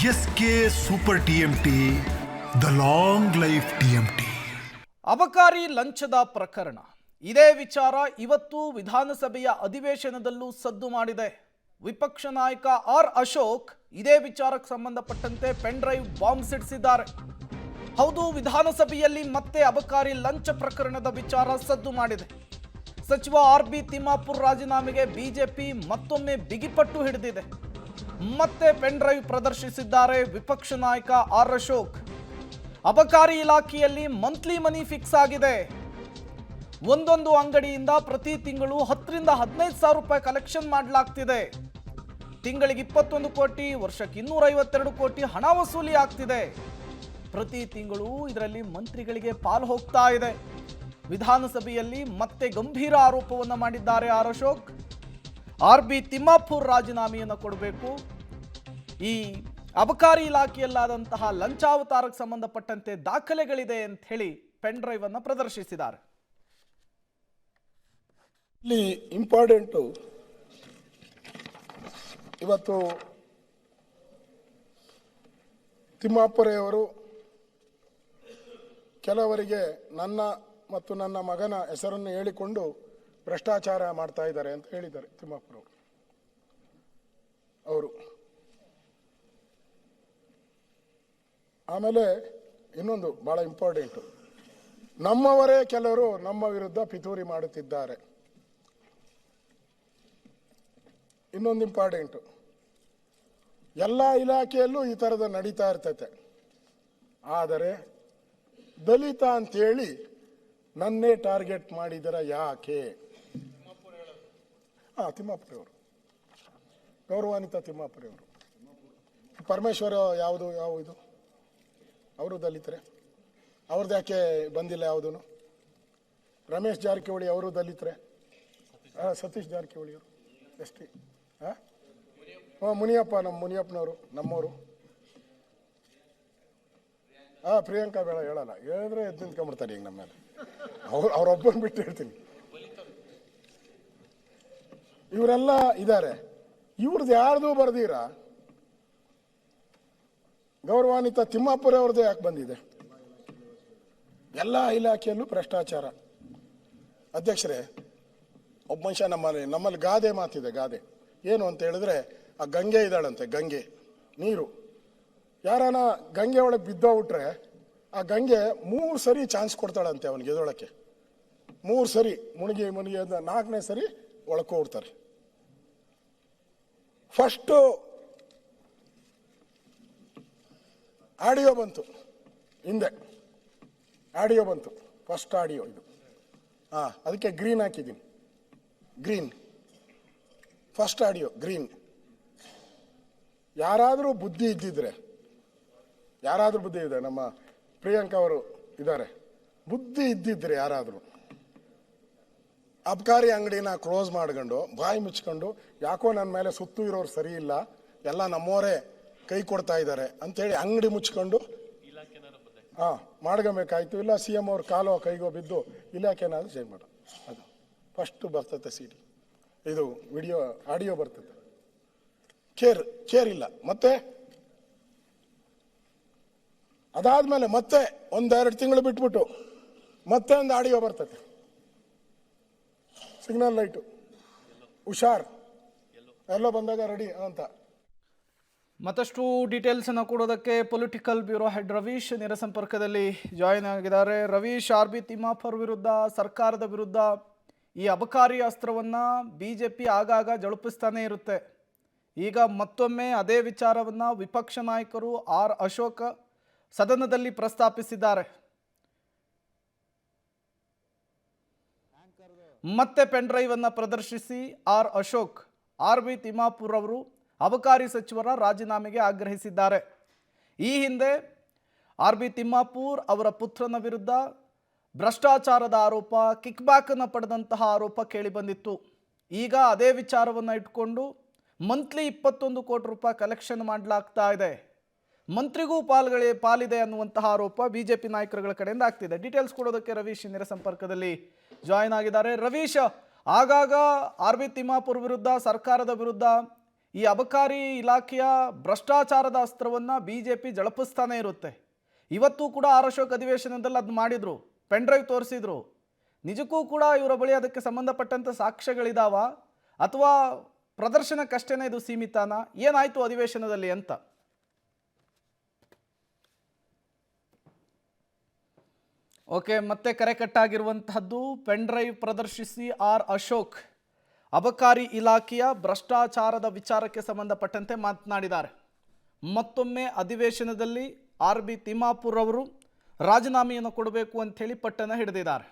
S K super TMT, the long life TMT. ಅಬಕಾರಿ ಲಂಚದ ಪ್ರಕರಣ, ಇದೇ ವಿಚಾರ ಇವತ್ತು ವಿಧಾನಸಭೆಯ ಅಧಿವೇಶನದಲ್ಲೂ ಸದ್ದು ಮಾಡಿದೆ. ವಿಪಕ್ಷ ನಾಯಕ ಆರ್ ಅಶೋಕ್ ಇದೇ ವಿಚಾರಕ್ಕೆ ಸಂಬಂಧಪಟ್ಟಂತೆ ಪೆನ್ ಡ್ರೈವ್ ಬಾಂಬ್ ಸಿಡಿಸಿದ್ದಾರೆ. ಹೌದು, ವಿಧಾನಸಭೆಯಲ್ಲಿ ಮತ್ತೆ ಅಬಕಾರಿ ಲಂಚ ಪ್ರಕರಣದ ವಿಚಾರ ಸದ್ದು ಮಾಡಿದೆ. ಸಚಿವ ಆರ್.ಬಿ. ತಿಮ್ಮಾಪುರ್ ರಾಜೀನಾಮೆಗೆ ಬಿಜೆಪಿ ಮತ್ತೊಮ್ಮೆ ಬಿಗಿಪಟ್ಟು ಹಿಡಿದಿದೆ. ಮತ್ತೆ ಪೆನ್ ಡ್ರೈವ್ ಪ್ರದರ್ಶಿಸಿದ್ದಾರೆ ವಿಪಕ್ಷ ನಾಯಕ ಆರ್ ಅಶೋಕ್. ಅಬಕಾರಿ ಇಲಾಖೆಯಲ್ಲಿ ಮಂತ್ಲಿ ಮನಿ ಫಿಕ್ಸ್ ಆಗಿದೆ. ಒಂದೊಂದು ಅಂಗಡಿಯಿಂದ ಪ್ರತಿ ತಿಂಗಳು 10 ರಿಂದ 15 ಸಾವಿರ ರೂಪಾಯಿ ಕಲೆಕ್ಷನ್ ಮಾಡಲಾಗ್ತಿದೆ. ತಿಂಗಳಿಗೆ 21 ಕೋಟಿ, ವರ್ಷಕ್ಕೆ 252 ಕೋಟಿ ಹಣ ವಸೂಲಿ ಆಗ್ತಿದೆ. ಪ್ರತಿ ತಿಂಗಳು ಇದರಲ್ಲಿ ಮಂತ್ರಿಗಳಿಗೆ ಪಾಲು ಹೋಗ್ತಾ ಇದೆ. ವಿಧಾನಸಭೆಯಲ್ಲಿ ಮತ್ತೆ ಗಂಭೀರ ಆರೋಪವನ್ನು ಮಾಡಿದ್ದಾರೆ ಆರ್ ಅಶೋಕ್. ಆರ್.ಬಿ. ತಿಮ್ಮಾಪುರ್ ರಾಜೀನಾಮೆಯನ್ನು ಕೊಡಬೇಕು. ಈ ಅಬಕಾರಿ ಇಲಾಖೆಯಲ್ಲಾದಂತಹ ಲಂಚಾವತಾರಕ್ಕೆ ಸಂಬಂಧಪಟ್ಟಂತೆ ದಾಖಲೆಗಳಿದೆ ಅಂತ ಹೇಳಿ ಪೆನ್ ಡ್ರೈವ್ ಅನ್ನು ಪ್ರದರ್ಶಿಸಿದ್ದಾರೆ. ಇಲ್ಲಿ ಇಂಪಾರ್ಟೆಂಟು, ಇವತ್ತು ತಿಮ್ಮಾಪುರೆಯವರು ಕೆಲವರಿಗೆ ನನ್ನ ಮತ್ತು ನನ್ನ ಮಗನ ಹೆಸರನ್ನು ಹೇಳಿಕೊಂಡು ಭ್ರಷ್ಟಾಚಾರ ಮಾಡ್ತಾ ಇದ್ದಾರೆ ಅಂತ ಹೇಳಿದ್ದಾರೆ ತಿಮ್ಮಾಪುರ ಅವರು. ಆಮೇಲೆ ಇನ್ನೊಂದು ಬಹಳ ಇಂಪಾರ್ಟೆಂಟು, ನಮ್ಮವರೇ ಕೆಲವರು ನಮ್ಮ ವಿರುದ್ಧ ಪಿತೂರಿ ಮಾಡುತ್ತಿದ್ದಾರೆ. ಇನ್ನೊಂದು ಇಂಪಾರ್ಟೆಂಟು, ಎಲ್ಲ ಇಲಾಖೆಯಲ್ಲೂ ಈ ಥರದ ನಡೀತಾ ಇರ್ತೈತೆ. ಆದರೆ ದಲಿತ ಅಂತೇಳಿ ನನ್ನೇ ಟಾರ್ಗೆಟ್ ಮಾಡಿದರ ಯಾಕೆ? ತಿಮ್ಮಾಪುರೆಯವರು, ಗೌರವಾನ್ವಿತ ತಿಮ್ಮಾಪುರೆಯವರು. ಪರಮೇಶ್ವರ ಯಾವ ಇದು ಅವರು ದಲಿತರೆ, ಅವ್ರದ್ದು ಯಾಕೆ ಬಂದಿಲ್ಲ ಯಾವುದೂ? ರಮೇಶ್ ಜಾರಕಿಹೊಳಿ ಅವರು ದಲಿತರೆ, ಸತೀಶ್ ಜಾರಕಿಹೊಳಿ ಅವರು ಎಸ್ ಟಿ, ಮುನಿಯಪ್ಪ, ನಮ್ಮ ಮುನಿಯಪ್ಪನವರು ನಮ್ಮವರು. ಪ್ರಿಯಾಂಕಾ ಬೇಡ ಹೇಳಲ್ಲ, ಹೇಳಿದ್ರೆ ಎದ್ದು ನಿಂತ್ಕೊಂಡ್ಬಿಡ್ತಾರೆ ಈಗ ನಮ್ಮ ಮೇಲೆ. ಅವ್ರೊಬ್ಬನ ಬಿಟ್ಟು ಹೇಳ್ತೀನಿ. ಇವರೆಲ್ಲ ಇದ್ದಾರೆ. ಇವ್ರದ್ದು ಯಾರ್ದು ಬರ್ದೀರಾ? ಗೌರವಾನ್ವಿತ ತಿಮ್ಮಾಪುರ ಅವ್ರದ್ದು ಯಾಕೆ ಬಂದಿದೆ? ಎಲ್ಲ ಇಲಾಖೆಯಲ್ಲೂ ಭ್ರಷ್ಟಾಚಾರ. ಅಧ್ಯಕ್ಷರೇ, ಒಬ್ಬ ಮನುಷ್ಯ ನಮ್ಮಲ್ಲಿ ಗಾದೆ ಮಾತಿದೆ. ಗಾದೆ ಏನು ಅಂತ ಹೇಳಿದ್ರೆ, ಆ ಗಂಗೆ ಇದ್ದಾಳಂತೆ, ಗಂಗೆ ನೀರು. ಯಾರಾನ ಗಂಗೆ ಒಳಗೆ ಬಿದ್ದೋಗ್ಬಿಟ್ರೆ ಆ ಗಂಗೆ 3 ಸರಿ ಚಾನ್ಸ್ ಕೊಡ್ತಾಳಂತೆ ಅವನಿಗೆ ಎದೊಳಕ್ಕೆ. 3 ಸರಿ ಮುಳುಗಿ 4ನೇ ಸರಿ ಒಳಕೋಗ್ಬಿಡ್ತಾರೆ. ಫಸ್ಟು ಆಡಿಯೋ ಬಂತು, ಹಿಂದೆ ಆಡಿಯೋ ಬಂತು, ಫಸ್ಟ್ ಆಡಿಯೋ ಇದು. ಅದಕ್ಕೆ ಗ್ರೀನ್ ಹಾಕಿದ್ದೀನಿ, ಗ್ರೀನ್ ಫಸ್ಟ್ ಆಡಿಯೋ ಗ್ರೀನ್. ಯಾರಾದರೂ ಬುದ್ಧಿ ಇದ್ದಿದ್ರೆ, ನಮ್ಮ ಪ್ರಿಯಾಂಕಾ ಅವರು ಇದ್ದಾರೆ, ಬುದ್ಧಿ ಇದ್ದಿದ್ರೆ ಯಾರಾದರೂ ಅಬಕಾರಿ ಅಂಗಡಿನ ಕ್ಲೋಸ್ ಮಾಡ್ಕೊಂಡು ಬಾಯಿ ಮುಚ್ಕೊಂಡು, ಯಾಕೋ ನನ್ನ ಮೇಲೆ ಸುತ್ತು ಇರೋರು ಸರಿ ಇಲ್ಲ, ಎಲ್ಲ ನಮ್ಮವರೇ ಕೈ ಕೊಡ್ತಾ ಇದ್ದಾರೆ ಅಂತೇಳಿ ಅಂಗಡಿ ಮುಚ್ಕೊಂಡು ಮಾಡ್ಕೊಬೇಕಾಯ್ತು. ಇಲ್ಲ CM ಅವ್ರ ಕಾಲೋ ಕೈಗೋ ಬಿದ್ದು ಇಲಾಖೆನಾದ್ರೂ ಚೇಂಜ್ ಮಾಡು. ಅದು ಫಸ್ಟ್ ಬರ್ತದೆ CD, ಇದು ವಿಡಿಯೋ ಆಡಿಯೋ ಬರ್ತದೆ. ಕೇರ್ ಇಲ್ಲ. ಮತ್ತೆ ಅದಾದ್ಮೇಲೆ ಮತ್ತೆ 1-2 ತಿಂಗಳು ಬಿಟ್ಬಿಟ್ಟು ಮತ್ತೆ ಒಂದು ಆಡಿಯೋ ಬರ್ತದೆ. ಸಿಗ್ನಲ್ ಲೈಟು ಹುಷಾರ್ ಎಲ್ಲ ಬಂದಾಗ ರೆಡಿ ಅಂತ. ಮತ್ತಷ್ಟು ಡೀಟೇಲ್ಸ್ ಅನ್ನು ಕೊಡೋದಕ್ಕೆ ಪೊಲಿಟಿಕಲ್ ಬ್ಯೂರೋ ಹೆಡ್ ರವೀಶ್ ನೇರ ಸಂಪರ್ಕದಲ್ಲಿ ಜಾಯಿನ್ ಆಗಿದ್ದಾರೆ. ರವೀಶ್, ಆರ್.ಬಿ. ತಿಮ್ಮಾಪುರ್ ವಿರುದ್ಧ, ಸರ್ಕಾರದ ವಿರುದ್ಧ ಈ ಅಬಕಾರಿ ಅಸ್ತ್ರವನ್ನು ಬಿಜೆಪಿ ಆಗಾಗ ಜಳುಪಿಸ್ತಾನೆ ಇರುತ್ತೆ. ಈಗ ಮತ್ತೊಮ್ಮೆ ಅದೇ ವಿಚಾರವನ್ನು ವಿಪಕ್ಷ ನಾಯಕರು ಆರ್ ಅಶೋಕ್ ಸದನದಲ್ಲಿ ಪ್ರಸ್ತಾಪಿಸಿದ್ದಾರೆ. ಮತ್ತೆ ಪೆನ್ ಡ್ರೈವ್ ಅನ್ನು ಪ್ರದರ್ಶಿಸಿ ಆರ್ ಅಶೋಕ್ ಆರ್.ಬಿ. ತಿಮ್ಮಾಪುರ್ ಅವರು ಅಬಕಾರಿ ಸಚಿವರ ರಾಜೀನಾಮೆಗೆ ಆಗ್ರಹಿಸಿದ್ದಾರೆ. ಈ ಹಿಂದೆ ಆರ್.ಬಿ. ತಿಮ್ಮಾಪುರ್ ಅವರ ಪುತ್ರನ ವಿರುದ್ಧ ಭ್ರಷ್ಟಾಚಾರದ ಆರೋಪ, ಕಿಕ್ ಬ್ಯಾಕ್ ಅನ್ನು ಪಡೆದಂತಹ ಆರೋಪ ಕೇಳಿಬಂದಿತ್ತು. ಈಗ ಅದೇ ವಿಚಾರವನ್ನು ಇಟ್ಕೊಂಡು ಮಂತ್ಲಿ 21 ಕೋಟಿ ರೂಪಾಯಿ ಕಲೆಕ್ಷನ್ ಮಾಡಲಾಗ್ತಾ ಇದೆ. ಮಂತ್ರಿಗೂ ಪಾಲಿದೆ ಅನ್ನುವಂತಹ ಆರೋಪ ಬಿಜೆಪಿ ನಾಯಕರುಗಳ ಕಡೆಯಿಂದ ಆಗ್ತಿದೆ. ಡೀಟೇಲ್ಸ್ ಕೊಡೋದಕ್ಕೆ ರವೀಶ್ ನೇರ ಸಂಪರ್ಕದಲ್ಲಿ ಜಾಯಿನ್ ಆಗಿದ್ದಾರೆ. ರವೀಶ್, ಆಗಾಗ ಆರ್.ಬಿ. ತಿಮ್ಮಾಪುರ್ ವಿರುದ್ಧ, ಸರ್ಕಾರದ ವಿರುದ್ಧ ಈ ಅಬಕಾರಿ ಇಲಾಖೆಯ ಭ್ರಷ್ಟಾಚಾರದ ಅಸ್ತ್ರವನ್ನು BJP ಜಳಪಿಸ್ತಾನೆ ಇರುತ್ತೆ. ಇವತ್ತು ಕೂಡ ಆರ್ ಅಶೋಕ್ ಅಧಿವೇಶನದಲ್ಲಿ ಅದು ಮಾಡಿದರು, ಪೆನ್ಡ್ರೈವ್ ತೋರಿಸಿದ್ರು. ನಿಜಕ್ಕೂ ಕೂಡ ಇವರ ಬಳಿ ಅದಕ್ಕೆ ಸಂಬಂಧಪಟ್ಟಂಥ ಸಾಕ್ಷ್ಯಗಳಿದಾವ ಅಥವಾ ಪ್ರದರ್ಶನಕ್ಕಷ್ಟೇ ಇದು ಸೀಮಿತನಾ? ಏನಾಯಿತು ಅಧಿವೇಶನದಲ್ಲಿ ಅಂತ? ಓಕೆ, ಮತ್ತೆ ಕರೆ ಕಟ್ಟಾಗಿರುವಂತಹದ್ದು. ಪೆನ್ಡ್ರೈವ್ ಪ್ರದರ್ಶಿಸಿ ಆರ್ ಅಶೋಕ್ ಅಬಕಾರಿ ಇಲಾಖೆಯ ಭ್ರಷ್ಟಾಚಾರದ ವಿಚಾರಕ್ಕೆ ಸಂಬಂಧಪಟ್ಟಂತೆ ಮಾತನಾಡಿದ್ದಾರೆ. ಮತ್ತೊಮ್ಮೆ ಅಧಿವೇಶನದಲ್ಲಿ RB ತಿಮ್ಮಾಪುರ್ ಅವರು ರಾಜೀನಾಮೆಯನ್ನು ಕೊಡಬೇಕು ಅಂಥೇಳಿ ಪಟ್ಟನ್ನು ಹಿಡಿದಿದ್ದಾರೆ.